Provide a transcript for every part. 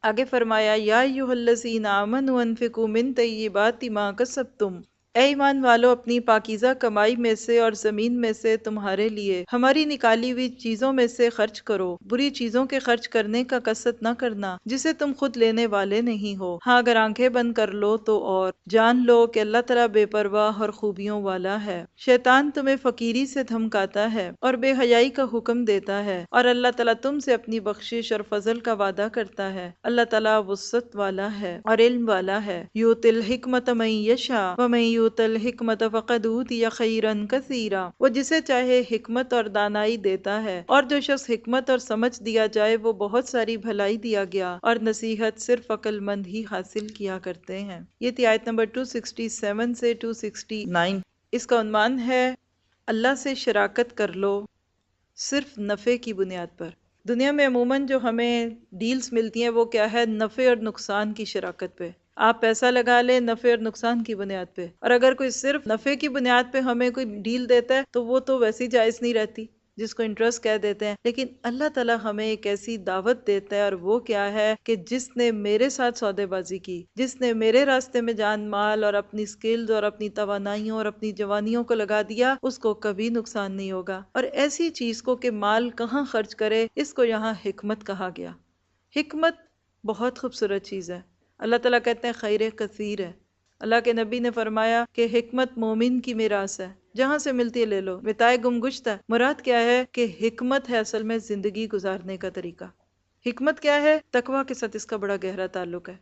آگے فرمایا یا ایھا آمنوا انفقوا من طیبات ما کسبتم، اے ایمان والو اپنی پاکیزہ کمائی میں سے اور زمین میں سے تمہارے لیے ہماری نکالی ہوئی چیزوں میں سے خرچ کرو، بری چیزوں کے خرچ کرنے کا قصد نہ کرنا جسے تم خود لینے والے نہیں ہو، ہاں اگر آنکھیں بند کر لو تو اور جان لو کہ اللہ تعالیٰ بے پرواہ اور خوبیوں والا ہے۔ شیطان تمہیں فقیری سے دھمکاتا ہے اور بے حیائی کا حکم دیتا ہے، اور اللہ تعالیٰ تم سے اپنی بخشش اور فضل کا وعدہ کرتا ہے۔ اللہ تعالیٰ وسعت والا ہے اور علم والا ہے۔ یؤتی الحکمت من یشاء ومن یؤت الحکمت فقد اوتی خیرا کثیرا، وہ جسے چاہے حکمت اور دانائی دیتا ہے، اور جو شخص حکمت اور سمجھ دیا جائے وہ بہت ساری بھلائی دیا گیا، اور نصیحت صرف عقل مند ہی حاصل کیا کرتے ہیں۔ یہ تھی آیت نمبر 267 سے 269۔ اس کا عنوان ہے اللہ سے شراکت کر لو صرف نفع کی بنیاد پر۔ دنیا میں عموماً جو ہمیں ڈیلز ملتی ہیں وہ کیا ہے؟ نفع اور نقصان کی شراکت پہ۔ آپ پیسہ لگا لیں نفع اور نقصان کی بنیاد پہ، اور اگر کوئی صرف نفع کی بنیاد پہ ہمیں کوئی ڈیل دیتا ہے تو وہ تو ویسے ہی جائز نہیں رہتی، جس کو انٹرسٹ کہہ دیتے ہیں۔ لیکن اللہ تعالیٰ ہمیں ایک ایسی دعوت دیتا ہے، اور وہ کیا ہے کہ جس نے میرے ساتھ سودے بازی کی، جس نے میرے راستے میں جان مال اور اپنی سکلز اور اپنی توانائیوں اور اپنی جوانیوں کو لگا دیا، اس کو کبھی نقصان نہیں ہوگا۔ اور ایسی چیز کو کہ مال کہاں خرچ کرے، اس کو یہاں حکمت کہا گیا۔ حکمت بہت خوبصورت چیز ہے۔ اللہ تعالیٰ کہتے ہیں خیر کثیر ہے۔ اللہ کے نبی نے فرمایا کہ حکمت مومن کی میراث ہے، جہاں سے ملتی ہے لے لو، متاع گم گشتہ۔ مراد کیا ہے کہ حکمت ہے اصل میں زندگی گزارنے کا طریقہ۔ حکمت کیا ہے؟ تقویٰ کے ساتھ اس کا بڑا گہرا تعلق ہے۔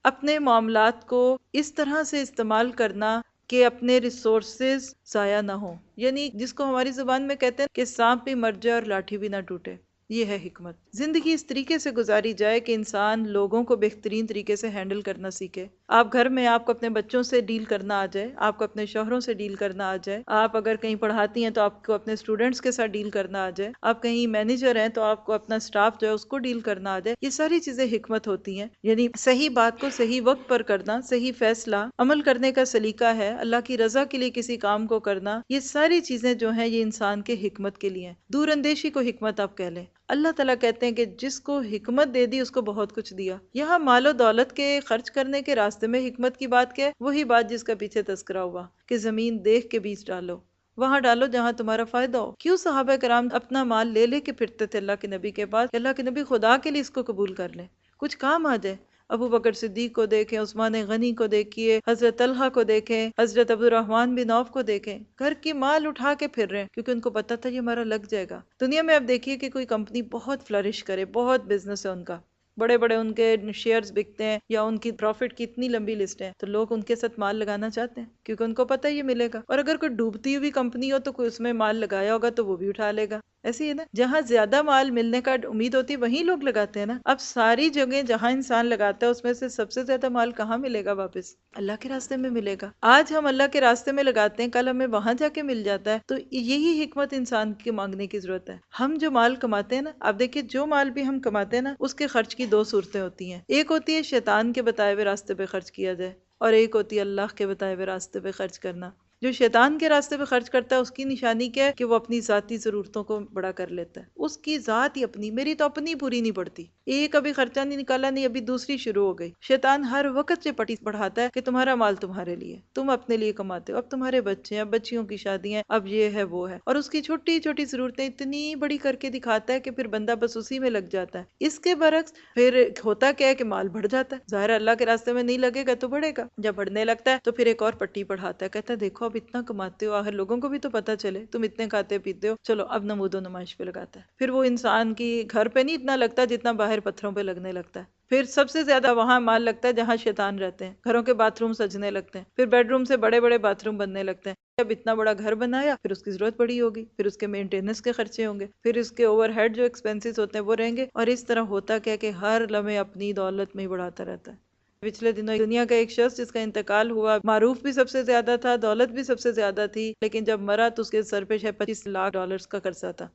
اپنے معاملات کو اس طرح سے استعمال کرنا کہ اپنے ریسورسز ضائع نہ ہوں، یعنی جس کو ہماری زبان میں کہتے ہیں کہ سانپ بھی مر جائے اور لاٹھی بھی نہ ٹوٹے۔ یہ ہے حکمت۔ زندگی اس طریقے سے گزاری جائے کہ انسان لوگوں کو بہترین طریقے سے ہینڈل کرنا سیکھے۔ آپ گھر میں آپ کو اپنے بچوں سے ڈیل کرنا آ جائے، آپ کو اپنے شوہروں سے ڈیل کرنا آ جائے، آپ اگر کہیں پڑھاتی ہیں تو آپ کو اپنے اسٹوڈنٹس کے ساتھ ڈیل کرنا آ جائے، آپ کہیں مینیجر ہیں تو آپ کو اپنا اسٹاف جو ہے اس کو ڈیل کرنا آ جائے۔ یہ ساری چیزیں حکمت ہوتی ہیں، یعنی صحیح بات کو صحیح وقت پر کرنا، صحیح فیصلہ، عمل کرنے کا سلیقہ ہے، اللہ کی رضا کے لیے کسی کام کو کرنا۔ یہ ساری چیزیں جو ہیں یہ انسان کے حکمت کے لیے ہیں۔ دور اندیشی کو حکمت آپ کہہ لیں۔ اللہ تعالیٰ کہتے ہیں کہ جس کو حکمت دے دی اس کو بہت کچھ دیا۔ یہاں مال و دولت کے خرچ کرنے کے راستے میں حکمت کی بات کیا ہے؟ وہی بات جس کا پیچھے تذکرہ ہوا کہ زمین دیکھ کے بیج ڈالو، وہاں ڈالو جہاں تمہارا فائدہ ہو۔ کیوں صحابہ کرام اپنا مال لے لے کے پھرتے تھے اللہ کے نبی کے پاس کہ اللہ کے نبی خدا کے لیے اس کو قبول کر لیں، کچھ کام آ جائے۔ ابو بکر صدیق کو دیکھیں، عثمان غنی کو دیکھیے، حضرت طلحہ کو دیکھیں، حضرت عبد الرحمن بن عوف کو دیکھیں، گھر کی مال اٹھا کے پھر رہے ہیں کیونکہ ان کو پتا تھا یہ ہمارا لگ جائے گا۔ دنیا میں اب دیکھیے کہ کوئی کمپنی بہت فلرش کرے، بہت بزنس ہے ان کا، بڑے بڑے ان کے شیئرز بکتے ہیں یا ان کی پروفٹ کی اتنی لمبی لسٹ ہے، تو لوگ ان کے ساتھ مال لگانا چاہتے ہیں کیونکہ ان کو پتہ ہے یہ ملے گا۔ اور اگر کوئی ڈوبتی ہوئی کمپنی ہو تو کوئی اس میں مال لگایا ہوگا تو وہ بھی اٹھا لے گا۔ ایسی ہے نا، جہاں زیادہ مال ملنے کا امید ہوتی ہے وہیں لوگ لگاتے ہیں نا۔ اب ساری جگہ جہاں انسان لگاتا ہے اس میں سے سب سے زیادہ مال کہاں ملے گا؟ واپس اللہ کے راستے میں ملے گا۔ آج ہم اللہ کے راستے میں لگاتے ہیں، کل ہمیں وہاں جا کے مل جاتا ہے۔ تو یہی حکمت انسان کے مانگنے کی ضرورت ہے۔ ہم جو مال کماتے ہیں نا، اب دیکھیے جو مال بھی ہم کماتے ہیں نا اس کے خرچ کی دو صورتیں ہوتی ہیں۔ ایک ہوتی ہے شیطان کے بتائے ہوئے راستے پہ خرچ کیا جائے، اور ایک ہوتی ہے اللہ کے بتائے ہوئے راستے پہ خرچ کرنا۔ جو شیطان کے راستے پہ خرچ کرتا ہے اس کی نشانی کیا ہے کہ وہ اپنی ذاتی ضرورتوں کو بڑا کر لیتا ہے۔ اس کی ذات ہی اپنی، میری تو اپنی پوری نہیں پڑتی، ایک ابھی خرچہ نہیں نکالا، نہیں ابھی دوسری شروع ہو گئی۔ شیطان ہر وقت یہ پٹی بڑھاتا ہے کہ تمہارا مال تمہارے لیے، تم اپنے لیے کماتے ہو، اب تمہارے بچے ہیں، اب بچیوں کی شادی ہیں، اب یہ ہے وہ ہے، اور اس کی چھوٹی چھوٹی ضرورتیں اتنی بڑی کر کے دکھاتا ہے کہ پھر بندہ بس اسی میں لگ جاتا ہے۔ اس کے برعکس پھر ہوتا کیا ہے کہ مال بڑھ جاتا ہے، ظاہر اللہ کے راستے میں نہیں لگے گا تو بڑھے گا، جب بڑھنے لگتا ہے تو پھر ایک اور پٹی بڑھاتا ہے، کہتا ہے دیکھو اب اتنا کماتے ہو، آخر لوگوں کو بھی تو پتہ چلے تم اتنے کھاتے پیتے ہو، چلو اب نمود و نمائش پہ لگاتا ہے۔ پھر وہ انسان کی گھر پہ نہیں اتنا لگتا جتنا باہر پتھروں پہ لگنے لگتا ہے۔ پھر سب سے زیادہ وہاں مال لگتا ہے جہاں شیطان رہتے ہیں، گھروں کے باتھ روم سجنے لگتے ہیں، پھر بیڈ روم سے بڑے بڑے باتھ روم بننے لگتے ہیں۔ اب اتنا بڑا گھر بنایا، پھر اس کی ضرورت بڑی ہوگی، پھر اس کے مینٹیننس کے خرچے ہوں گے، پھر اس کے اوور ہیڈ جو ایکسپینسز ہوتے ہیں وہ رہیں گے، اور اس طرح ہوتا کیا کہ ہر لمحے اپنی دولت میں ہی بڑھاتا رہتا ہے۔ پچھلے دنوں دنیا کا ایک شخص جس کا انتقال ہوا، معروف بھی سب سے زیادہ تھا، دولت بھی سب سے زیادہ تھی، لیکن جب مرا تو اس کے سر پہ شاید $25 لاکھ کا قرضہ تھا۔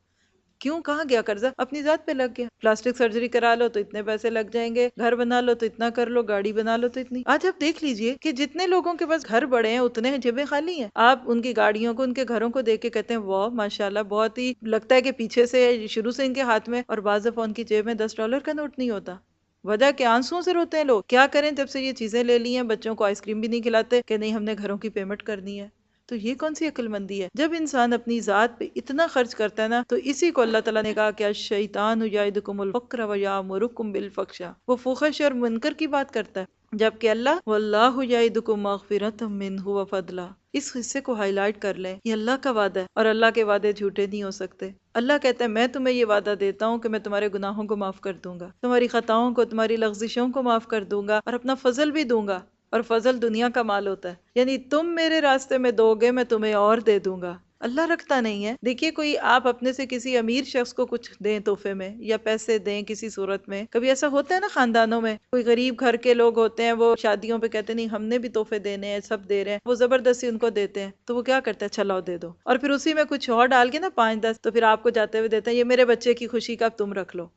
کیوں؟ کہاں گیا قرضہ؟ اپنی ذات پہ لگ گیا۔ پلاسٹک سرجری کرا لو تو اتنے پیسے لگ جائیں گے، گھر بنا لو تو اتنا کر لو، گاڑی بنا لو تو اتنی۔ آج آپ دیکھ لیجئے کہ جتنے لوگوں کے پاس گھر بڑے ہیں اتنے جیبیں خالی ہیں۔ آپ ان کی گاڑیوں کو، ان کے گھروں کو دیکھ کے کہتے ہیں واہ ماشاءاللہ، بہت ہی لگتا ہے کہ پیچھے سے شروع سے ان کے ہاتھ میں، اور بعض دفعہ ان کی جیب میں $10 کا نوٹ نہیں ہوتا۔ وجہ کہ آنسوؤں سے روتے ہیں لوگ. کیا کریں جب سے یہ چیزیں لے لی ہیں، بچوں کو آئس کریم بھی نہیں کھلاتے کہ نہیں ہم نے گھروں کی پیمنٹ کرنی ہے. تو یہ کون سی عقل مندی ہے؟ جب انسان اپنی ذات پہ اتنا خرچ کرتا ہے نا، تو اسی کو اللہ تعالیٰ نے کہا کہ الشیطان یعدکم الفقر ویامرکم بالفحشاء، وہ فحش اور منکر کی بات کرتا ہے، جبکہ اللہ واللہ یعدکم مغفرۃ منہ وفضلا. اس حصے کو ہائی لائٹ کر لیں، یہ اللہ کا وعدہ ہے اور اللہ کے وعدے جھوٹے نہیں ہو سکتے. اللہ کہتا ہے میں تمہیں یہ وعدہ دیتا ہوں کہ میں تمہارے گناہوں کو معاف کر دوں گا، تمہاری خطاؤں کو، تمہاری لغزشوں کو معاف کر دوں گا، اور اپنا فضل بھی دوں گا. اور فضل دنیا کا مال ہوتا ہے، یعنی تم میرے راستے میں دو گے میں تمہیں اور دے دوں گا. اللہ رکھتا نہیں ہے. دیکھیے کوئی آپ اپنے سے کسی امیر شخص کو کچھ دیں تحفے میں یا پیسے دیں کسی صورت میں، کبھی ایسا ہوتا ہے نا خاندانوں میں، کوئی غریب گھر کے لوگ ہوتے ہیں وہ شادیوں پہ کہتے ہیں نہیں ہم نے بھی تحفے دینے ہیں، سب دے رہے ہیں، وہ زبردستی ان کو دیتے ہیں، تو وہ کیا کرتا ہے اچھا لاؤ دے دو، اور پھر اسی میں کچھ اور ڈال کے نا 5-10 تو پھر آپ کو جاتے ہوئے دیتے ہیں یہ میرے بچے کی خوشی کا اب تم رکھ لو.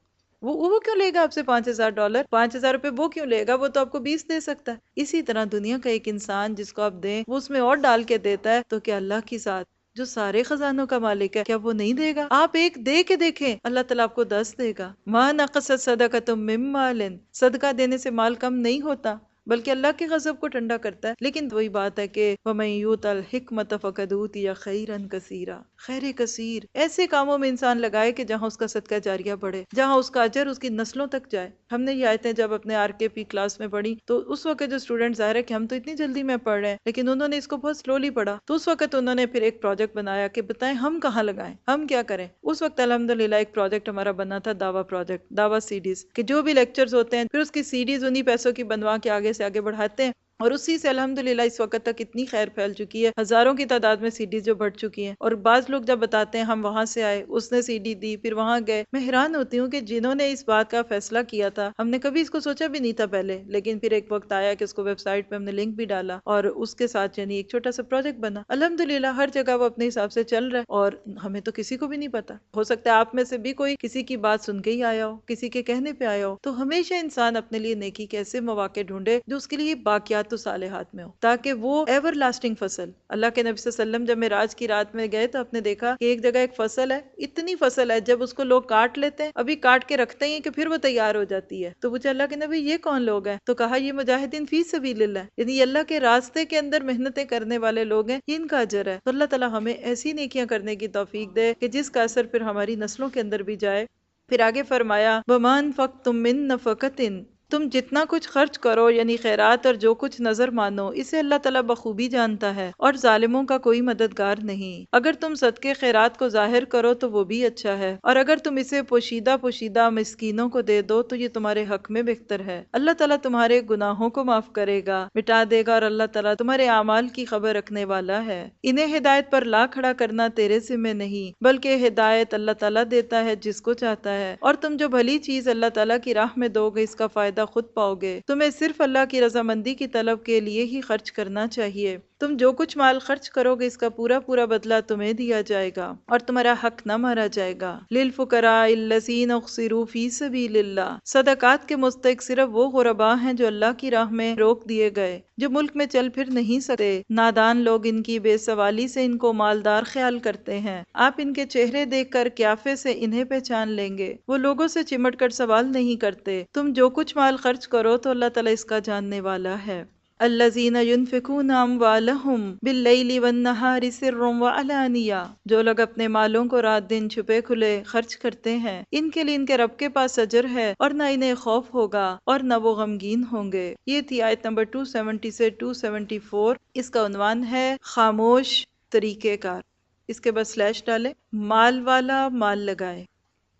وہ کیوں لے گا آپ سے $5,000؟ $5,000 وہ کیوں لے گا؟ وہ تو آپ کو 20 دے سکتا ہے. اسی طرح دنیا کا ایک انسان جس کو آپ دیں وہ اس میں اور ڈال کے دیتا ہے، تو کیا اللہ کی ذات جو سارے خزانوں کا مالک ہے کیا وہ نہیں دے گا؟ آپ ایک دے کے دیکھیں، اللہ تعالیٰ آپ کو 10 دے گا. ما نقصت صدقۃ من مال، صدقہ دینے سے مال کم نہیں ہوتا بلکہ اللہ کے غضب کو ٹھنڈا کرتا ہے. لیکن وہی بات ہے کہ وَمَن يُؤْتَ الْحِكْمَةَ فَقَدْ أُوتِيَ خَيْرًا كَثِيرًا، خیر کثیر ایسے کاموں میں انسان لگائے کہ جہاں اس کا صدقہ جاریہ بڑھے، جہاں اس کا اجر اس کی نسلوں تک جائے. ہم نے یہ آیتیں جب اپنے RKP کلاس میں پڑھی تو اس وقت جو اسٹوڈنٹ ظاہر ہے کہ ہم تو اتنی جلدی میں پڑھ رہے ہیں، لیکن انہوں نے اس کو بہت سلولی پڑھا، تو اس وقت انہوں نے پھر ایک پروجیکٹ بنایا کہ بتائیں ہم کہاں لگائیں، ہم کیا کریں. اس وقت الحمدللہ ایک پروجیکٹ ہمارا بنا تھا، دعویٰ پروجیکٹ، دعویٰ CDs، کہ جو بھی لیکچرز ہوتے ہیں پھر اس کی CDs انہی پیسوں کی بنوا کے آگے سے آگے بڑھاتے ہیں. اور اسی سے الحمدللہ اس وقت تک اتنی خیر پھیل چکی ہے، ہزاروں کی تعداد میں CDs جو بڑھ چکی ہیں. اور بعض لوگ جب بتاتے ہیں ہم وہاں سے آئے، اس نے CD دی، پھر وہاں گئے، میں حیران ہوتی ہوں کہ جنہوں نے اس بات کا فیصلہ کیا تھا، ہم نے کبھی اس کو سوچا بھی نہیں تھا پہلے، لیکن پھر ایک وقت آیا کہ اس کو ویب سائٹ پہ ہم نے لنک بھی ڈالا اور اس کے ساتھ یعنی ایک چھوٹا سا پروجیکٹ بنا. الحمدللہ ہر جگہ وہ اپنے حساب سے چل رہا ہے اور ہمیں تو کسی کو بھی نہیں پتا. ہو سکتا ہے آپ میں سے بھی کوئی کسی کی بات سن کے ہی آیا ہو، کسی کے کہنے پہ آیا ہو. تو ہمیشہ انسان اپنے لیے نیکی کے ایسے مواقع ڈھونڈے جو اس کے لیے باقیات و صالحات میں ہو، تاکہ وہ ایور لاسٹنگ فصل. اللہ کے نبی صلی اللہ علیہ وسلم جب معراج کی رات میں گئے تو آپ نے دیکھا کہ ایک جگہ ایک فصل ہے، اتنی فصل ہے جب اس کو لوگ کاٹ لیتے ہیں، ابھی کاٹ کے رکھتے ہیں کہ پھر وہ تیار ہو جاتی ہے. تو پوچھا اللہ کے نبی یہ کون لوگ ہیں؟ تو کہا یہ مجاہدین فی سبیل اللہ، یعنی اللہ کے راستے کے اندر محنتیں کرنے والے لوگ ہیں، یہ ان کا اجر ہے. تو اللہ تعالیٰ ہمیں ایسی نیکیاں کرنے کی توفیق دے کہ جس کا اثر پھر ہماری نسلوں کے اندر بھی جائے. پھر آگے فرمایا وَمَا أَنفَقْتُم مِّن نَفَقَةٍ، تم جتنا کچھ خرچ کرو یعنی خیرات اور جو کچھ نظر مانو، اسے اللہ تعالیٰ بخوبی جانتا ہے اور ظالموں کا کوئی مددگار نہیں. اگر تم صدقے خیرات کو ظاہر کرو تو وہ بھی اچھا ہے، اور اگر تم اسے پوشیدہ پوشیدہ مسکینوں کو دے دو تو یہ تمہارے حق میں بہتر ہے. اللہ تعالیٰ تمہارے گناہوں کو معاف کرے گا، مٹا دے گا، اور اللہ تعالیٰ تمہارے اعمال کی خبر رکھنے والا ہے. انہیں ہدایت پر لا کھڑا کرنا تیرے ذمہ نہیں، بلکہ ہدایت اللہ تعالیٰ دیتا ہے جس کو چاہتا ہے، اور تم جو بھلی چیز اللہ تعالیٰ کی راہ میں دو گے اس کا فائدہ خود پاؤ گے. تمہیں صرف اللہ کی رضامندی کی طلب کے لیے ہی خرچ کرنا چاہیے. تم جو کچھ مال خرچ کرو گے اس کا پورا پورا بدلہ تمہیں دیا جائے گا اور تمہارا حق نہ مارا جائے گا. للفقراء الذین احصروا فی سبیل اللہ، صدقات کے مستحق صرف وہ غرباء ہیں جو اللہ کی راہ میں روک دیے گئے، جو ملک میں چل پھر نہیں سکتے. نادان لوگ ان کی بے سوالی سے ان کو مالدار خیال کرتے ہیں. آپ ان کے چہرے دیکھ کر قیافے سے انہیں پہچان لیں گے. وہ لوگوں سے چمٹ کر سوال نہیں کرتے. تم جو کچھ مال خرچ کرو تو اللہ تعالیٰ اس کا جاننے والا ہے. الذین ينفقون اموالهم باللیل والنہار سرا وعلانیہ، جو لوگ اپنے مالوں کو رات دن چھپے کھلے خرچ کرتے ہیں، ان کے لیے ان کے رب کے پاس اجر ہے اور نہ انہیں خوف ہوگا اور نہ وہ غمگین ہوں گے. یہ تھی آیت نمبر 270 سے 274. اس کا عنوان ہے خاموش طریقہ کار. اس کے بعد سلیش ڈالے. مال والا مال لگائے،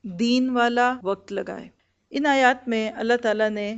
دین والا وقت لگائے. ان آیات میں اللہ تعالیٰ نے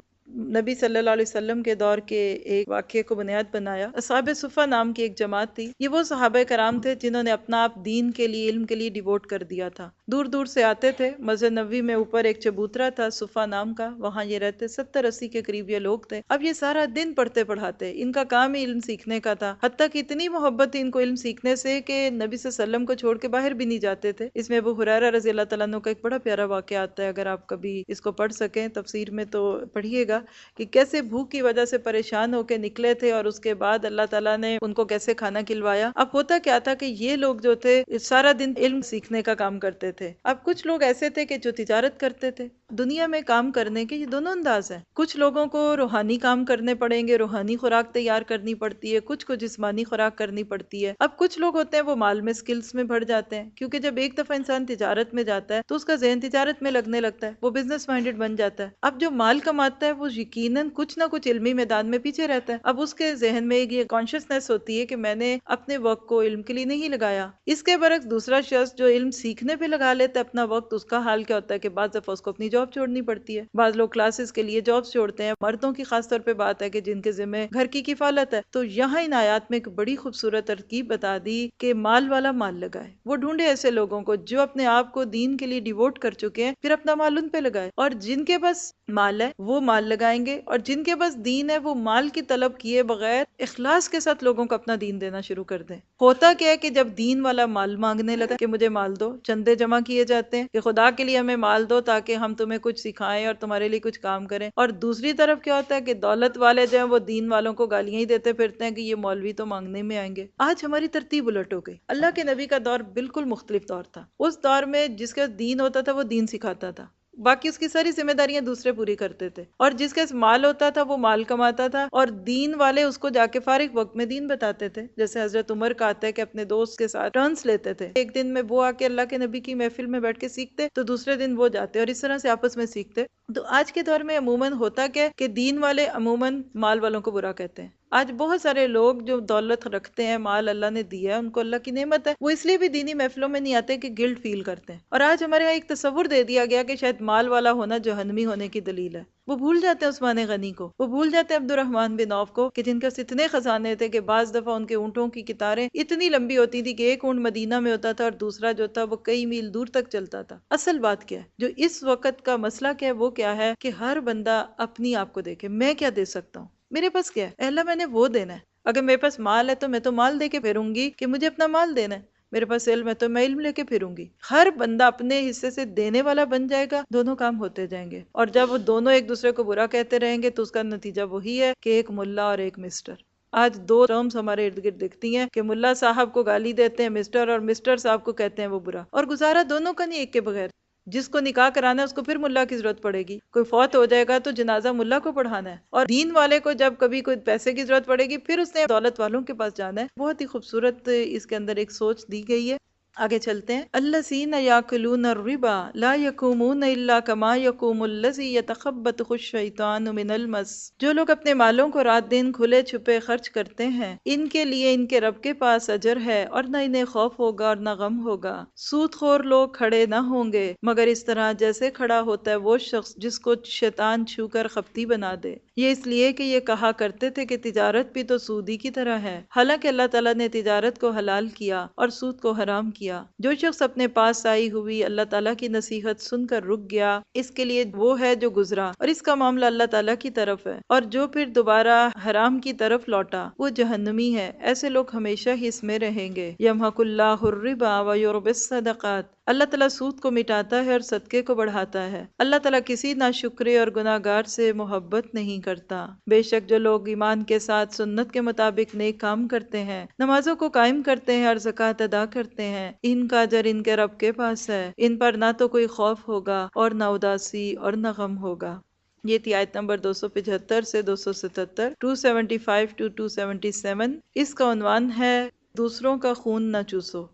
نبی صلی اللہ علیہ وسلم کے دور کے ایک واقعے کو بنیاد بنایا. اصحاب صفہ نام کی ایک جماعت تھی. یہ وہ صحابہ کرام تھے جنہوں نے اپنا آپ دین کے لیے، علم کے لیے ڈیووٹ کر دیا تھا. دور دور سے آتے تھے. مسجد نبوی میں اوپر ایک چبوترا تھا صفہ نام کا، وہاں یہ رہتے. 70-80 کے قریب یہ لوگ تھے. اب یہ سارا دن پڑھتے پڑھاتے، ان کا کام ہی علم سیکھنے کا تھا. حتیٰ کہ اتنی محبت تھی ان کو علم سیکھنے سے کہ نبی صلی اللہ علیہ وسلم کو چھوڑ کے باہر بھی نہیں جاتے تھے. اس میں ابو ہریرہ رضی اللہ تعالیٰ عنہ کا ایک بڑا پیارا واقعہ آتا ہے، اگر آپ کبھی اس کو پڑھ سکیں تفسیر میں تو پڑھیے گا، کہ کیسے بھوک کی وجہ سے پریشان ہو کے نکلے تھے اور اس کے بعد اللہ تعالیٰ نے ان کو کیسے کھانا کھلوایا. اب ہوتا کیا تھا کہ یہ لوگ جو تھے سارا دن علم سیکھنے کا کام کرتے تھے. اب کچھ لوگ ایسے تھے کہ جو تجارت کرتے تھے. دنیا میں کام کرنے کے یہ دونوں انداز ہیں. کچھ لوگوں کو روحانی کام کرنے پڑیں گے، روحانی خوراک تیار کرنی پڑتی ہے، کچھ کو جسمانی خوراک کرنی پڑتی ہے. اب کچھ لوگ ہوتے ہیں وہ مال میں سکلز میں بڑھ جاتے ہیں، کیونکہ جب ایک دفعہ انسان تجارت میں جاتا ہے تو اس کا ذہن تجارت میں لگنے لگتا ہے، وہ بزنس مائنڈڈ بن جاتا ہے. اب جو مال کماتا ہے وہ یقیناً کچھ نہ کچھ علمی میدان میں پیچھے رہتا ہے. اب اس کے ذہن میں یہ کانشیسنیس ہوتی ہے کہ میں نے اپنے وقت کو علم کے لیے نہیں لگایا. اس کے برعکس دوسرا شخص جو علم سیکھنے پہ لگا لیتا ہے اپنا وقت، اس کا حال کیا ہوتا ہے کہ بعض دفعہ اس کو اپنی جاب چھوڑنی پڑتی ہے. بعض لوگ کلاسز کے لیے جابس چھوڑتے ہیں. مردوں کی خاص طور پہ بات ہے کہ جن کے ذمہ گھر کی کفالت ہے. تو یہاں ان آیات میں ایک بڑی خوبصورت ترکیب بتا دی کہ مال والا مال لگائے. وہ ڈھونڈے ایسے لوگوں کو جو اپنے آپ کو دین کے لیے ڈیووٹ کر چکے ہیں، پھر اپنا مال ان پہ لگائے. اور جن کے پاس مال ہے وہ مال لگائیں گے، اور جن کے پاس دین ہے وہ مال کی طلب کیے بغیر اخلاص کے ساتھ لوگوں کو اپنا دین دینا شروع کر دیں. ہوتا کیا ہے کہ جب دین والا مال مانگنے لگا کہ مجھے مال دو، چندے جمع کیے جاتے ہیں کہ خدا کے لیے ہمیں مال دو تاکہ ہم تمہیں کچھ سکھائیں اور تمہارے لیے کچھ کام کریں. اور دوسری طرف کیا ہوتا ہے کہ دولت والے جو ہیں وہ دین والوں کو گالیاں ہی دیتے پھرتے ہیں کہ یہ مولوی تو مانگنے میں آئیں گے. آج ہماری ترتیب الٹ ہو گئی. اللہ کے نبی کا دور بالکل مختلف دور تھا. اس دور میں جس کا دین ہوتا تھا وہ دین سکھاتا تھا، باقی اس کی ساری ذمہ داریاں دوسرے پوری کرتے تھے. اور جس کے مال ہوتا تھا وہ مال کماتا تھا، اور دین والے اس کو جا کے فارغ وقت میں دین بتاتے تھے. جیسے حضرت عمر کا آتا ہے کہ اپنے دوست کے ساتھ ٹرنس لیتے تھے. ایک دن میں وہ آ کے اللہ کے نبی کی محفل میں بیٹھ کے سیکھتے تو دوسرے دن وہ جاتے، اور اس طرح سے آپس میں سیکھتے. تو آج کے دور میں عموماً ہوتا کیا کہ دین والے عموماً مال والوں کو برا کہتے ہیں. آج بہت سارے لوگ جو دولت رکھتے ہیں، مال اللہ نے دیا ہے، ان کو اللہ کی نعمت ہے، وہ اس لیے بھی دینی محفلوں میں نہیں آتے کہ گلٹ فیل کرتے ہیں. اور آج ہمارے یہاں ایک تصور دے دیا گیا کہ شاید مال والا ہونا جہنمی ہونے کی دلیل ہے. وہ بھول جاتے ہیں عثمان غنی کو، وہ بھول جاتے ہیں عبد الرحمن بن عوف کو، کہ جن کے اتنے خزانے تھے کہ بعض دفعہ ان کے اونٹوں کی قطاریں اتنی لمبی ہوتی تھی کہ ایک اونٹ مدینہ میں ہوتا تھا اور دوسرا جو تھا وہ کئی میل دور تک چلتا تھا. اصل بات کیا ہے، جو اس وقت کا مسئلہ کیا ہے، وہ کیا ہے کہ ہر بندہ اپنی آپ کو دیکھے. میں کیا دے سکتا ہوں، میرے پاس کیا ہے، اے اللہ میں نے وہ دینا ہے. اگر میرے پاس مال ہے تو میں تو مال دے کے پھروں گی کہ مجھے اپنا مال دینا ہے. میرے پاس علم ہے تو میں علم لے کے پھروں گی. ہر بندہ اپنے حصے سے دینے والا بن جائے گا، دونوں کام ہوتے جائیں گے. اور جب وہ دونوں ایک دوسرے کو برا کہتے رہیں گے تو اس کا نتیجہ وہی ہے کہ ایک ملا اور ایک مسٹر. آج دو ٹرمز ہمارے ارد گرد دکھتی ہیں کہ ملا صاحب کو گالی دیتے ہیں مسٹر، اور مسٹر صاحب کو کہتے ہیں وہ برا. اور گزارا دونوں کا نہیں ایک کے بغیر. جس کو نکاح کرانا ہے اس کو پھر ملا کی ضرورت پڑے گی. کوئی فوت ہو جائے گا تو جنازہ ملا کو پڑھانا ہے. اور دین والے کو جب کبھی کوئی پیسے کی ضرورت پڑے گی پھر اس نے دولت والوں کے پاس جانا ہے. بہت ہی خوبصورت اس کے اندر ایک سوچ دی گئی ہے. آگے چلتے ہیں. الذین یاکلون الربا لا یقومون الا کما یقوم الذی یتخبطہ الشیطان من المس. جو لوگ اپنے مالوں کو رات دن کھلے چھپے خرچ کرتے ہیں، ان کے لیے ان کے رب کے پاس اجر ہے، اور نہ انہیں خوف ہوگا اور نہ غم ہوگا. سود خور لوگ کھڑے نہ ہوں گے مگر اس طرح جیسے کھڑا ہوتا ہے وہ شخص جس کو شیطان چھو کر خپتی بنا دے. یہ اس لیے کہ یہ کہا کرتے تھے کہ تجارت بھی تو سودی کی طرح ہے، حالانکہ اللہ تعالیٰ نے تجارت کو حلال کیا اور سود کو حرام کیا. جو شخص اپنے پاس آئی ہوئی اللہ تعالیٰ کی نصیحت سن کر رک گیا، اس کے لیے وہ ہے جو گزرا، اور اس کا معاملہ اللہ تعالیٰ کی طرف ہے. اور جو پھر دوبارہ حرام کی طرف لوٹا وہ جہنمی ہے. ایسے لوگ ہمیشہ ہی اس میں رہیں گے. یمحق اللہ الربا ویربی الصدقات. اللہ تعالیٰ سود کو مٹاتا ہے اور صدقے کو بڑھاتا ہے. اللہ تعالیٰ کسی ناشکرے اور گناہ گار سے محبت نہیں کرتا. بے شک جو لوگ ایمان کے ساتھ سنت کے مطابق نیک کام کرتے ہیں، نمازوں کو قائم کرتے ہیں اور زکوٰۃ ادا کرتے ہیں، ان کا اجر ان کے رب کے پاس ہے. ان پر نہ تو کوئی خوف ہوگا اور نہ اداسی اور نہ غم ہوگا. یہ تھی آیت نمبر 275 سے 277، 275 to 277. اس کا عنوان ہے دوسروں کا خون نہ چوسو.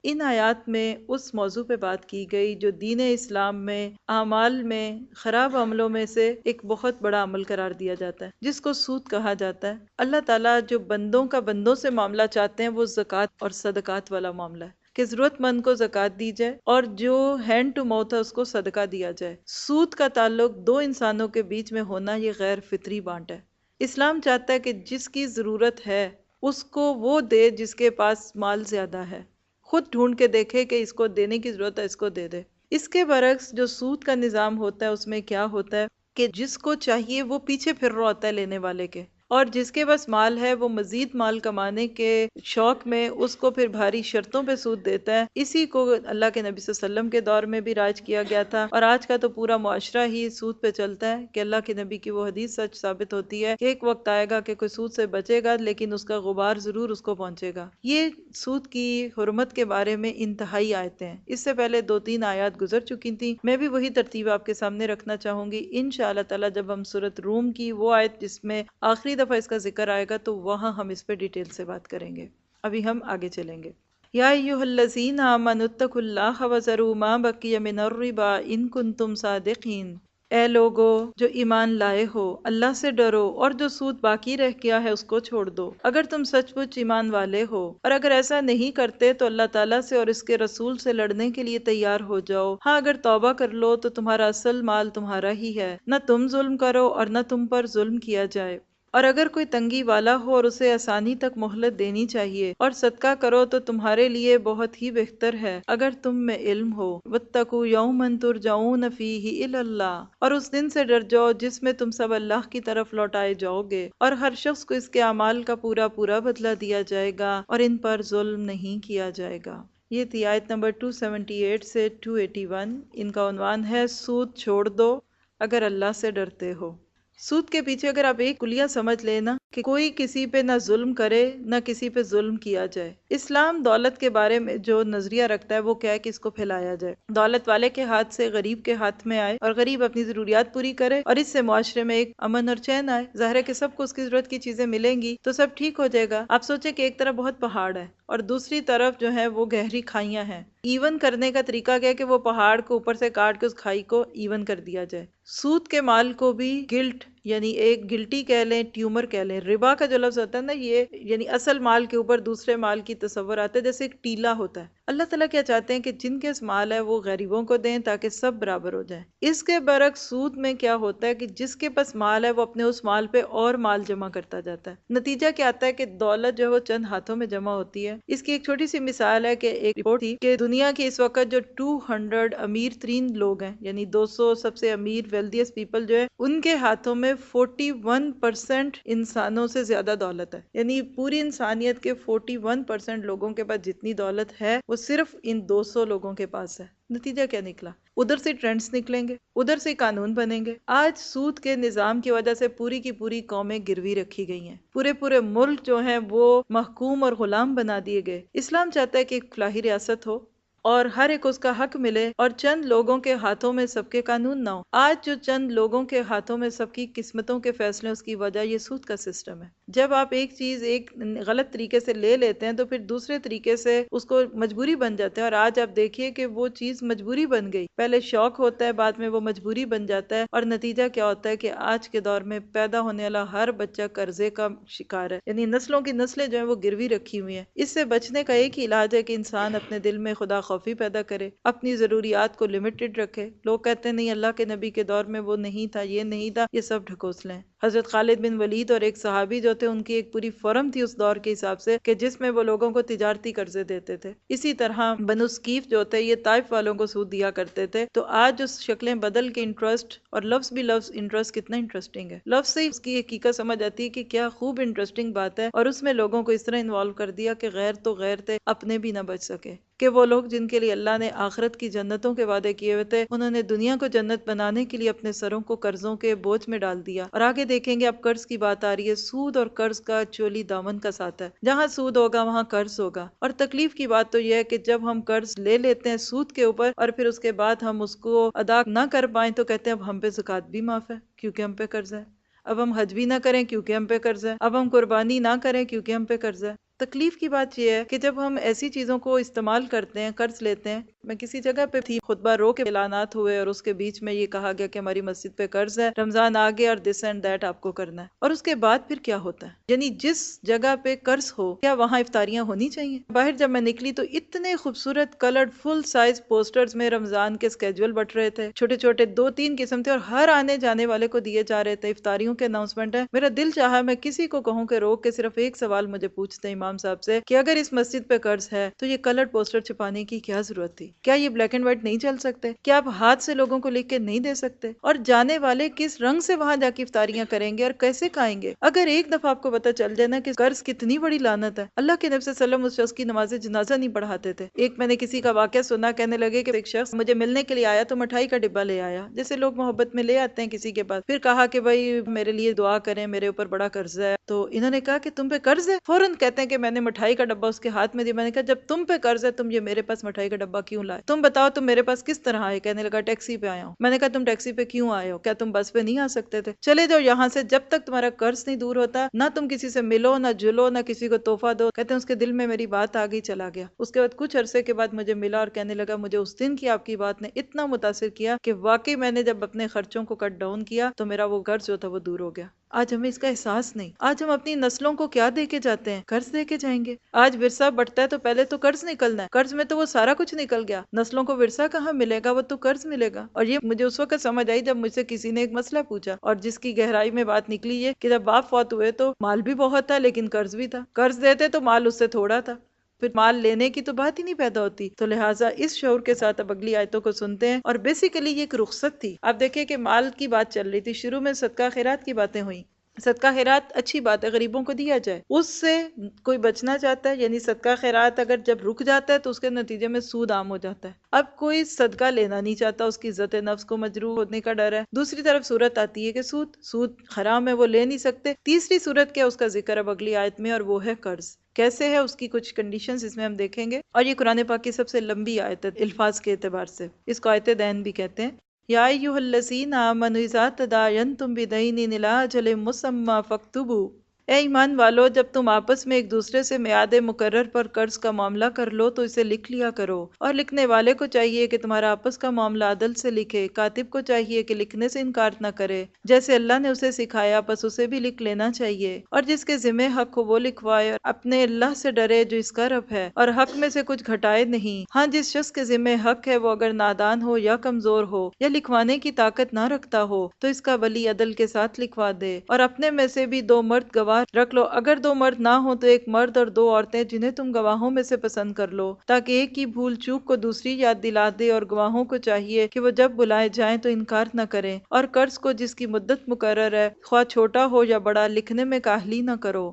ان آیات میں اس موضوع پہ بات کی گئی جو دین اسلام میں اعمال میں خراب عملوں میں سے ایک بہت بڑا عمل قرار دیا جاتا ہے، جس کو سود کہا جاتا ہے. اللہ تعالیٰ جو بندوں کا بندوں سے معاملہ چاہتے ہیں وہ زکوٰۃ اور صدقات والا معاملہ ہے کہ ضرورت مند کو زکوٰۃ دی جائے اور جو ہینڈ ٹو ماؤتھ ہے اس کو صدقہ دیا جائے. سود کا تعلق دو انسانوں کے بیچ میں ہونا یہ غیر فطری بانٹ ہے. اسلام چاہتا ہے کہ جس کی ضرورت ہے اس کو وہ دے جس کے پاس مال زیادہ ہے. خود ڈھونڈ کے دیکھے کہ اس کو دینے کی ضرورت ہے، اس کو دے دے. اس کے برعکس جو سود کا نظام ہوتا ہے اس میں کیا ہوتا ہے کہ جس کو چاہیے وہ پیچھے پھر رہا ہوتا ہے لینے والے کے، اور جس کے پاس مال ہے وہ مزید مال کمانے کے شوق میں اس کو پھر بھاری شرطوں پہ سود دیتا ہے. اسی کو اللہ کے نبی صلی اللہ علیہ وسلم کے دور میں بھی رائج کیا گیا تھا، اور آج کا تو پورا معاشرہ ہی سود پہ چلتا ہے کہ اللہ کے نبی کی وہ حدیث سچ ثابت ہوتی ہے کہ ایک وقت آئے گا کہ کوئی سود سے بچے گا لیکن اس کا غبار ضرور اس کو پہنچے گا. یہ سود کی حرمت کے بارے میں انتہائی آیتیں ہیں. اس سے پہلے 2-3 آیات گزر چکی تھیں. میں بھی وہی ترتیب آپ کے سامنے رکھنا چاہوں گی انشاءاللہ تعالی. جب ہم سورۃ روم کی وہ آیت جس میں آخری دفعہ اس کا ذکر آئے گا تو وہاں ہم اس پہ ڈیٹیل سے بات کریں گے. ابھی ہم آگے چلیں گے. یا ایھا الذین آمنوا اتقوا اللہ وذروا ما بقی من الربا ان کنتم صادقین. اے لوگو جو ایمان لائے ہو، اللہ سے ڈرو اور جو سود باقی رہ گیا ہے اس کو چھوڑ دو اگر تم سچ مچ ایمان والے ہو، اور اگر ایسا نہیں کرتے تو اللہ تعالیٰ سے اور اس کے رسول سے لڑنے کے لیے تیار ہو جاؤ. ہاں اگر توبہ کر لو تو تمہارا اصل مال تمہارا ہی ہے، نہ تم ظلم کرو اور نہ تم پر ظلم کیا جائے. اور اگر کوئی تنگی والا ہو اور اسے آسانی تک مہلت دینی چاہیے، اور صدقہ کرو تو تمہارے لیے بہت ہی بہتر ہے اگر تم میں علم ہو. واتقوا یوما ترجعون فیہ الی اللہ. اور اس دن سے ڈر جاؤ جس میں تم سب اللہ کی طرف لوٹائے جاؤ گے، اور ہر شخص کو اس کے اعمال کا پورا پورا بدلہ دیا جائے گا اور ان پر ظلم نہیں کیا جائے گا. یہ تھی آیت نمبر 278 سے 281. ان کا عنوان ہے سود چھوڑ دو اگر اللہ سے ڈرتے ہو. سود کے پیچھے اگر آپ ایک کلیہ سمجھ لینا کہ کوئی کسی پہ نہ ظلم کرے نہ کسی پہ ظلم کیا جائے. اسلام دولت کے بارے میں جو نظریہ رکھتا ہے وہ کیا ہے کہ اس کو پھیلایا جائے. دولت والے کے ہاتھ سے غریب کے ہاتھ میں آئے اور غریب اپنی ضروریات پوری کرے اور اس سے معاشرے میں ایک امن اور چین آئے. ظاہر ہے کہ سب کو اس کی ضرورت کی چیزیں ملیں گی تو سب ٹھیک ہو جائے گا. آپ سوچیں کہ ایک طرف بہت پہاڑ ہے اور دوسری طرف جو ہے وہ گہری کھائیاں ہیں. ایون کرنے کا طریقہ کیا ہے کہ وہ پہاڑ کو اوپر سے کاٹ کے اس کھائی کو ایون کر دیا جائے. سود کے مال کو بھی گلٹ یعنی ایک گلٹی کہہ لیں، ٹیومر کہہ لیں. ربا کا جو لفظ ہوتا ہے نا، یہ یعنی اصل مال کے اوپر دوسرے مال کی تصور آتا ہے جیسے ایک ٹیلا ہوتا ہے. اللہ تعالیٰ کیا چاہتے ہیں کہ جن کے مال ہے وہ غریبوں کو دیں تاکہ سب برابر ہو جائیں. اس کے برعکس سود میں کیا ہوتا ہے کہ جس کے پاس مال ہے وہ اپنے اس مال پہ اور مال جمع کرتا جاتا ہے. نتیجہ کیا آتا ہے کہ دولت جو ہے وہ چند ہاتھوں میں جمع ہوتی ہے. اس کی ایک چھوٹی سی مثال ہے کہ ایک رپورٹ تھی کہ دنیا کی اس وقت جو 200 امیر ترین لوگ ہیں، یعنی 200 سب سے امیر ویلدیسٹ پیپل جو ہے، ان کے ہاتھوں میں 41% انسانوں سے زیادہ دولت ہے. یعنی پوری انسانیت کے 41% لوگوں کے پاس جتنی دولت ہے وہ صرف ان 200 لوگوں کے پاس ہے. نتیجہ کیا نکلا؟ ادھر سے ٹرینڈز نکلیں گے، ادھر سے قانون بنیں گے. آج سود کے نظام کی وجہ سے پوری کی پوری قومیں گروی رکھی گئی ہیں، پورے ملک جو ہیں وہ محکوم اور غلام بنا دیے گئے. اسلام چاہتا ہے کہ ایک فلاحی ریاست ہو اور ہر ایک اس کا حق ملے اور چند لوگوں کے ہاتھوں میں سب کے قانون نہ ہو. آج جو چند لوگوں کے ہاتھوں میں سب کی قسمتوں کے فیصلے، اس کی وجہ یہ سود کا سسٹم ہے. جب آپ ایک چیز ایک غلط طریقے سے لے لیتے ہیں تو پھر دوسرے طریقے سے اس کو مجبوری بن جاتے ہیں. اور آج آپ دیکھیے کہ وہ چیز مجبوری بن گئی. پہلے شوق ہوتا ہے، بعد میں وہ مجبوری بن جاتا ہے، اور نتیجہ کیا ہوتا ہے کہ آج کے دور میں پیدا ہونے والا ہر بچہ قرضے کا شکار ہے. یعنی نسلوں کی نسلیں جو ہیں وہ گروی رکھی ہوئی ہیں. اس سے بچنے کا ایک ہی علاج ہے کہ انسان اپنے دل میں خدا خوفی پیدا کرے، اپنی ضروریات کو لمیٹڈ رکھے. لوگ کہتے ہیں نہیں اللہ کے نبی کے دور میں وہ نہیں تھا، یہ نہیں تھا، یہ سب ڈھکوسلیں. حضرت خالد بن ولید اور ایک صحابی جو تھے، ان کی ایک پوری فرم تھی اس دور کے حساب سے کہ جس میں وہ لوگوں کو تجارتی قرضے دیتے تھے. اسی طرح بنو ثقیف جو تھے یہ طائف والوں کو سود دیا کرتے تھے. تو آج جو شکلیں بدل کے انٹرسٹ، اور لفظ بھی لفظ انٹرسٹ کتنا انٹرسٹنگ ہے، لفظ سے ہی اس کی حقیقت سمجھ آتی ہے کہ کیا خوب انٹرسٹنگ بات ہے. اور اس میں لوگوں کو اس طرح انوالو کر دیا کہ غیر تو غیر تھے، اپنے بھی نہ بچ سکے. کہ وہ لوگ جن کے لیے اللہ نے آخرت کی جنتوں کے وعدے کیے ہوئے تھے، انہوں نے دنیا کو جنت بنانے کے لیے اپنے سروں کو قرضوں کے بوجھ میں ڈال دیا. اور آگے دیکھیں گے اب قرض کی بات آ رہی ہے. سود اور قرض کا چولی دامن کا ساتھ ہے. جہاں سود ہوگا وہاں قرض ہوگا. اور تکلیف کی بات تو یہ ہے کہ جب ہم قرض لے لیتے ہیں سود کے اوپر اور پھر اس کے بعد ہم اس کو ادا نہ کر پائیں تو کہتے ہیں اب ہم پہ زکوٰۃ بھی معاف ہے کیونکہ ہم پہ قرض ہے. اب ہم حج بھی نہ کریں کیونکہ ہم پہ قرض ہے. اب ہم قربانی نہ کریں کیونکہ ہم پہ قرض ہے. تکلیف کی بات یہ ہے کہ جب ہم ایسی چیزوں کو استعمال کرتے ہیں، قرض لیتے ہیں. میں کسی جگہ پہ تھی، خطبہ رو کے اعلانات ہوئے اور اس کے بیچ میں یہ کہا گیا کہ ہماری مسجد پہ قرض ہے، رمضان آ گیا اور دس اینڈ دیٹ آپ کو کرنا ہے. اور اس کے بعد پھر کیا ہوتا ہے؟ یعنی جس جگہ پہ قرض ہو کیا وہاں افطاریاں ہونی چاہیے؟ باہر جب میں نکلی تو اتنے خوبصورت کلرڈ فل سائز پوسٹرز میں رمضان کے اسکیجول بٹ رہے تھے. چھوٹے چھوٹے 2-3 قسم تھے اور ہر آنے جانے والے کو دیے جا رہے تھے. افطاریوں کے اناؤنسمنٹ ہے. میرا دل چاہا میں کسی کو کہوں کہ روک کے صرف ایک سوال مجھے پوچھتے امام صاحب سے کہ اگر اس مسجد پہ قرض ہے تو یہ کلرڈ پوسٹر چھپانے کی کیا ضرورت تھی؟ کیا یہ بلیک اینڈ وائٹ نہیں چل سکتے؟ کیا آپ ہاتھ سے لوگوں کو لکھ کے نہیں دے سکتے؟ اور جانے والے کس رنگ سے وہاں جا کے افطاریاں کریں گے اور کیسے کھائیں گے؟ اگر ایک دفعہ آپ کو پتا چل جائے نا کہ قرض کتنی بڑی لعنت ہے، اللہ کے نبی صلی اللہ علیہ وسلم اس شخص کی نماز جنازہ نہیں پڑھاتے تھے۔ ایک میں نے کسی کا واقعہ سنا، کہنے لگے کہ ایک شخص مجھے ملنے کے لیے آیا تو مٹھائی کا ڈبہ لے آیا، جیسے لوگ محبت میں لے آتے ہیں کسی کے پاس، پھر کہا کہ بھائی میرے لیے دعا کریں، میرے اوپر بڑا قرض ہے۔ تو انہوں نے کہا کہ تم پہ قرض ہے؟ فوراً کہتے ہیں کہ میں نے مٹھائی کا ڈبہ اس کے ہاتھ میں دیا، میں نے کہا جب تم پہ قرض ہے تم یہ میرے پاس مٹھائی کا ڈبہ کیوں لائے؟ تم بتاؤ تم میرے پاس کس طرح آئے؟ کہنے لگا ٹیکسی پہ آیا ہوں۔ میں نے کہا تم ٹیکسی پہ کیوں آئے ہو؟ کیا تم بس پہ نہیں آ سکتے تھے؟ چلے جاؤ یہاں سے، جب تک تمہارا قرض نہیں دور ہوتا نہ تم کسی سے ملو، نہ جلو، نہ کسی کو تحفہ دو۔ کہتے ہیں اس کے دل میں میری بات آ گئی، چلا گیا۔ اس کے بعد کچھ عرصے کے بعد مجھے ملا اور کہنے لگا مجھے اس دن کی آپ کی بات نے اتنا متاثر کیا کہ واقعی میں نے جب اپنے خرچوں کو کٹ ڈاؤن کیا تو میرا وہ قرض جو تھا وہ دور ہو گیا۔ آج ہمیں اس کا احساس نہیں۔ آج ہم اپنی نسلوں کو کیا دے کے جاتے ہیں؟ قرض دے کے جائیں گے۔ آج ورثہ بٹتا ہے تو پہلے تو قرض نکلنا ہے، قرض میں تو وہ سارا کچھ نکل گیا، نسلوں کو ورثہ کہاں ملے گا، وہ تو قرض ملے گا۔ اور یہ مجھے اس وقت سمجھ آئی جب مجھ سے کسی نے ایک مسئلہ پوچھا اور جس کی گہرائی میں بات نکلی یہ کہ جب باپ فوت ہوئے تو مال بھی بہت تھا لیکن قرض بھی تھا، قرض دیتے تو مال اس سے تھوڑا تھا، پھر مال لینے کی تو بات ہی نہیں پیدا ہوتی۔ تو لہٰذا اس شعور کے ساتھ اب اگلی آیتوں کو سنتے ہیں، اور بیسیکلی یہ ایک رخصت تھی۔ آپ دیکھیں کہ مال کی بات چل رہی تھی، شروع میں صدقہ خیرات کی باتیں ہوئیں۔ صدقہ خیرات اچھی بات ہے، غریبوں کو دیا جائے، اس سے کوئی بچنا چاہتا ہے، یعنی صدقہ خیرات اگر جب رک جاتا ہے تو اس کے نتیجے میں سود عام ہو جاتا ہے۔ اب کوئی صدقہ لینا نہیں چاہتا، اس کی عزت نفس کو مجروح ہونے کا ڈر ہے۔ دوسری طرف صورت آتی ہے کہ سود حرام ہے، وہ لے نہیں سکتے۔ تیسری صورت کیا، اس کا ذکر اب اگلی آیت میں، اور وہ ہے قرض۔ کیسے ہے، اس کی کچھ کنڈیشنز اس میں ہم دیکھیں گے، اور یہ قرآن پاک کی سب سے لمبی آیت ہے الفاظ کے اعتبار سے، اس کو آیت دین بھی کہتے ہیں۔ یا ایھا الذین آمنوا اذا تداینتم بدین الی اجل مسمی فاکتبوا، اے ایمان والو جب تم آپس میں ایک دوسرے سے میعاد مقرر پر قرض کا معاملہ کر لو تو اسے لکھ لیا کرو، اور لکھنے والے کو چاہیے کہ تمہارا آپس کا معاملہ عدل سے لکھے، کاتب کو چاہیے کہ لکھنے سے انکار نہ کرے، جیسے اللہ نے اسے سکھایا پس اسے بھی لکھ لینا چاہیے، اور جس کے ذمہ حق ہو وہ لکھوائے، اور اپنے اللہ سے ڈرے جو اس کا رب ہے، اور حق میں سے کچھ گھٹائے نہیں۔ ہاں جس شخص کے ذمہ حق ہے وہ اگر نادان ہو یا کمزور ہو یا لکھوانے کی طاقت نہ رکھتا ہو تو اس کا ولی عدل کے ساتھ لکھوا دے، اور اپنے میں سے بھی 2 مرد گواہ رکھ لو، اگر 2 مرد نہ ہو تو 1 مرد اور 2 عورتیں جنہیں تم گواہوں میں سے پسند کر لو، تاکہ ایک کی بھول چوک کو دوسری یاد دلا دے، اور گواہوں کو چاہیے کہ وہ جب بلائے جائیں تو انکار نہ کریں، اور قرض کو جس کی مدت مقرر ہے خواہ چھوٹا ہو یا بڑا لکھنے میں کاہلی نہ کرو۔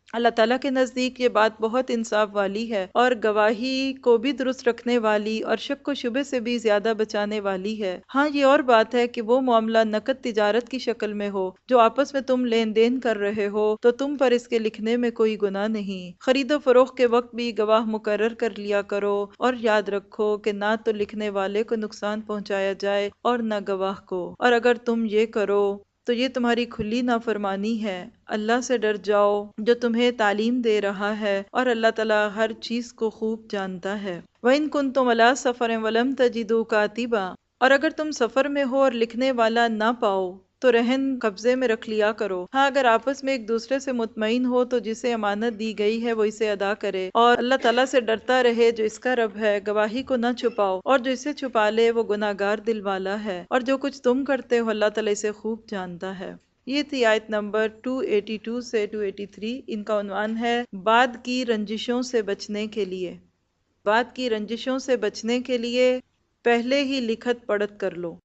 اللہ تعالیٰ کے نزدیک یہ بات بہت انصاف والی ہے اور گواہی کو بھی درست رکھنے والی اور شک و شبہ سے بھی زیادہ بچانے والی ہے۔ ہاں یہ اور بات ہے کہ وہ معاملہ نقد تجارت کی شکل میں ہو جو آپس میں تم لین دین کر رہے ہو تو تم پر اس کے لکھنے میں کوئی گناہ نہیں۔ خرید و فروخت کے وقت بھی گواہ مقرر کر لیا کرو، اور یاد رکھو کہ نہ تو لکھنے والے کو نقصان پہنچایا جائے اور نہ گواہ کو، اور اگر تم یہ کرو تو یہ تمہاری کھلی نافرمانی ہے۔ اللہ سے ڈر جاؤ جو تمہیں تعلیم دے رہا ہے، اور اللہ تعالیٰ ہر چیز کو خوب جانتا ہے۔ وَإِن كُنتُمْ عَلَىٰ سَفَرٍ وَلَمْ تَجِدُوا كَاتِبًا، اور اگر تم سفر میں ہو اور لکھنے والا نہ پاؤ تو رہن قبضے میں رکھ لیا کرو۔ ہاں اگر آپس میں ایک دوسرے سے مطمئن ہو تو جسے امانت دی گئی ہے وہ اسے ادا کرے، اور اللہ تعالیٰ سے ڈرتا رہے جو اس کا رب ہے۔ گواہی کو نہ چھپاؤ، اور جو اسے چھپا لے وہ گناہ گار دل والا ہے، اور جو کچھ تم کرتے ہو اللہ تعالیٰ اسے خوب جانتا ہے۔ یہ تھی آیت نمبر 282 سے 283۔ ان کا عنوان ہے بعد کی رنجشوں سے بچنے کے لیے۔ بعد کی رنجشوں سے بچنے کے لیے پہلے ہی لکھت پڑھت کر لو۔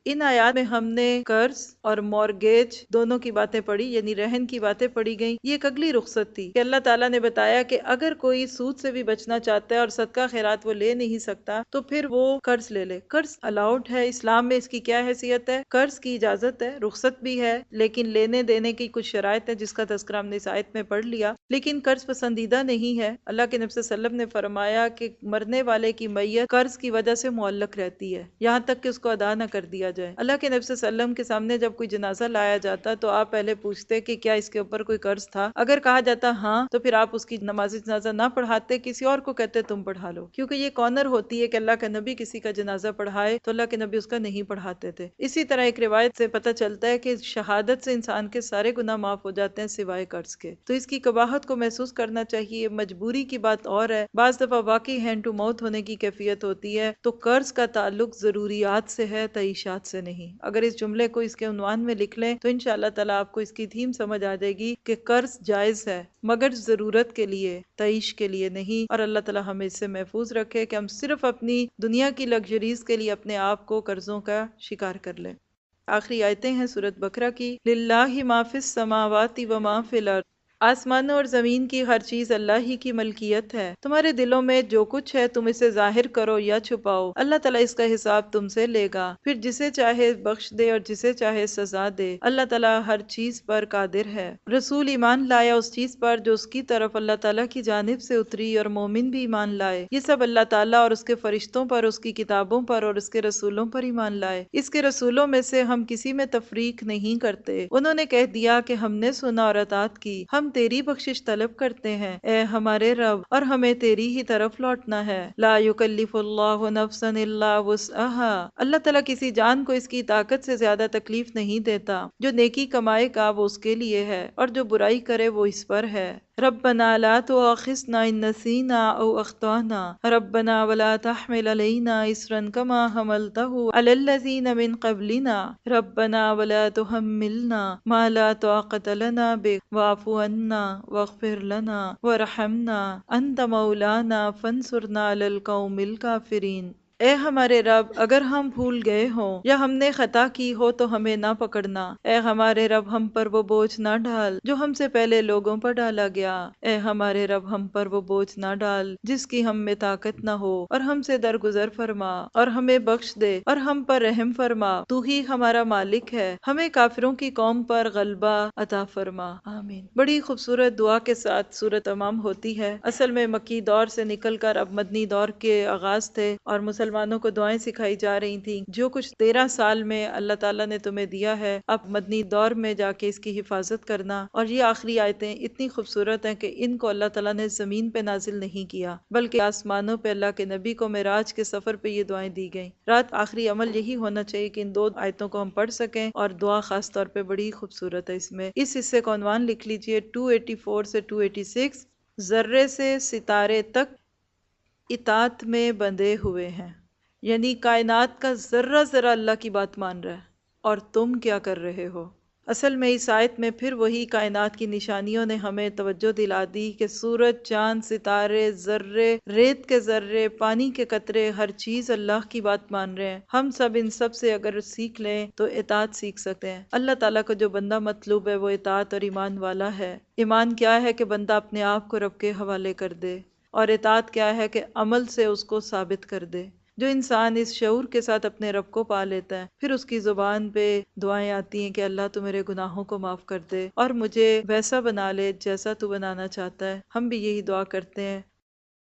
ان آیات میں ہم نے قرض اور مورگیج دونوں کی باتیں پڑھی، یعنی رہن کی باتیں پڑھی گئیں۔ یہ ایک اگلی رخصت تھی کہ اللہ تعالیٰ نے بتایا کہ اگر کوئی سود سے بھی بچنا چاہتا ہے اور صدقہ خیرات وہ لے نہیں سکتا تو پھر وہ قرض لے لے۔ قرض الاؤڈ ہے، اسلام میں اس کی کیا حیثیت ہے؟ قرض کی اجازت ہے، رخصت بھی ہے، لیکن لینے دینے کی کچھ شرائط ہے جس کا تذکرہ ہم نے اس آیت میں پڑھ لیا۔ لیکن قرض پسندیدہ نہیں ہے۔ اللہ کے نبی صلی اللہ علیہ وسلم نے فرمایا کہ مرنے والے کی میت قرض کی وجہ سے معلق رہتی ہے یہاں تک کہ اس کو ادا نہ کر دیا جائے۔ اللہ کے نبی صلی اللہ علیہ وسلم کے سامنے جب کوئی جنازہ لایا جاتا تو آپ پہلے پوچھتے کہ کیا اس کے اوپر کوئی قرض تھا، اگر کہا جاتا ہاں تو پھر آپ اس کی نماز جنازہ نہ پڑھاتے، کسی اور کو کہتے تم پڑھا لو، کیونکہ یہ کارنر ہوتی ہے کہ اللہ کا نبی کسی کا جنازہ پڑھائے تو اللہ کے نبی اس کا نہیں پڑھاتے تھے۔ اسی طرح ایک روایت سے پتہ چلتا ہے کہ شہادت سے انسان کے سارے گناہ معاف ہو جاتے ہیں سوائے قرض کے، تو اس کی قباحت کو محسوس کرنا چاہیے۔ مجبوری کی بات اور ہے، بعض دفعہ واقعی ہینڈ ٹو ماؤتھ ہونے کی کیفیت ہوتی ہے، تو قرض کا تعلق ضروریات سے ہے، تعیشات بات سے نہیں۔ اگر اس جملے کو اس کے عنوان میں لکھ لیں تو انشاءاللہ تعالیٰ آپ کو اس کی تھیم سمجھ آ جائے گی کہ قرض جائز ہے مگر ضرورت کے لیے، تعیش کے لیے نہیں۔ اور اللہ تعالیٰ ہمیں اس سے محفوظ رکھے کہ ہم صرف اپنی دنیا کی لگژریز کے لیے اپنے آپ کو قرضوں کا شکار کر لیں۔ آخری آیتیں ہیں سورۃ بقرہ کی، للہ ما فی السماوات و ما فی الارض، آسمانوں اور زمین کی ہر چیز اللہ ہی کی ملکیت ہے۔ تمہارے دلوں میں جو کچھ ہے تم اسے ظاہر کرو یا چھپاؤ، اللہ تعالیٰ اس کا حساب تم سے لے گا، پھر جسے چاہے بخش دے اور جسے چاہے سزا دے۔ اللہ تعالیٰ ہر چیز پر قادر ہے۔ رسول ایمان لایا اس چیز پر جو اس کی طرف اللہ تعالیٰ کی جانب سے اتری، اور مومن بھی ایمان لائے۔ یہ سب اللہ تعالیٰ اور اس کے فرشتوں پر، اس کی کتابوں پر اور اس کے رسولوں پر ایمان لائے۔ اس کے رسولوں میں سے ہم کسی میں تفریق نہیں کرتے۔ انہوں نے کہہ دیا کہ ہم نے سنا اور اطاعت کی، ہم تیری بخشش طلب کرتے ہیں اے ہمارے رب، اور ہمیں تیری ہی طرف لوٹنا ہے۔ لا یکلف اللہ نفسا الا وسعها، اللہ تعالیٰ کسی جان کو اس کی طاقت سے زیادہ تکلیف نہیں دیتا۔ جو نیکی کمائے گا وہ اس کے لیے ہے، اور جو برائی کرے وہ اس پر ہے۔ ربنا لا تؤاخذنا ان نسینا او اخطانا ربنا ولا تحمل علينا اصرا كما حملته على الذين من قبلنا ربنا ولا تحملنا ما لا طاقة لنا به واعف عنا واغفر لنا وارحمنا انت مولانا فانصرنا على القوم الكافرين۔ اے ہمارے رب، اگر ہم بھول گئے ہوں یا ہم نے خطا کی ہو تو ہمیں نہ پکڑنا۔ اے ہمارے رب، ہم پر وہ بوجھ نہ ڈال جو ہم سے پہلے لوگوں پر ڈالا گیا۔ اے ہمارے رب، ہم پر وہ بوجھ نہ ڈال جس کی ہم میں طاقت نہ ہو، اور ہم سے درگزر فرما اور ہمیں بخش دے اور ہم پر رحم فرما۔ تو ہی ہمارا مالک ہے، ہمیں کافروں کی قوم پر غلبہ عطا فرما۔ آمین۔ بڑی خوبصورت دعا کے ساتھ سورت تمام ہوتی ہے۔ اصل میں مکی دور سے نکل کر اب مدنی دور کے آغاز تھے، اور مسلمانوں کو دعائیں سکھائی جا رہی تھیں، جو کچھ 13 سال میں اللہ تعالیٰ نے تمہیں دیا ہے اب مدنی دور میں جا کے اس کی حفاظت کرنا۔ اور یہ آخری آیتیں اتنی خوبصورت ہیں کہ ان کو اللہ تعالیٰ نے زمین پہ نازل نہیں کیا بلکہ آسمانوں پہ اللہ کے نبی کو معراج کے سفر پہ یہ دعائیں دی گئیں۔ رات آخری عمل یہی ہونا چاہیے کہ ان 2 آیتوں کو ہم پڑھ سکیں، اور دعا خاص طور پہ بڑی خوبصورت ہے اس میں۔ اس حصے کو عنوان لکھ لیجئے 284 سے 286، ذرے سے ستارے تک اطاعت میں بندھے ہوئے ہیں، یعنی کائنات کا ذرہ ذرہ اللہ کی بات مان رہا ہے، اور تم کیا کر رہے ہو؟ اصل میں اس آیت میں پھر وہی کائنات کی نشانیوں نے ہمیں توجہ دلا دی کہ سورج، چاند، ستارے، ذرے، ریت کے ذرے، پانی کے قطرے، ہر چیز اللہ کی بات مان رہے ہیں۔ ہم سب ان سب سے اگر سیکھ لیں تو اطاعت سیکھ سکتے ہیں۔ اللہ تعالیٰ کا جو بندہ مطلوب ہے وہ اطاعت اور ایمان والا ہے۔ ایمان کیا ہے کہ بندہ اپنے آپ کو رب کے حوالے کر دے، اور اطاعت کیا ہے کہ عمل سے اس کو ثابت کر دے۔ جو انسان اس شعور کے ساتھ اپنے رب کو پا لیتا ہے، پھر اس کی زبان پہ دعائیں آتی ہیں کہ اللہ تو میرے گناہوں کو معاف کر دے اور مجھے ویسا بنا لے جیسا تو بنانا چاہتا ہے۔ ہم بھی یہی دعا کرتے ہیں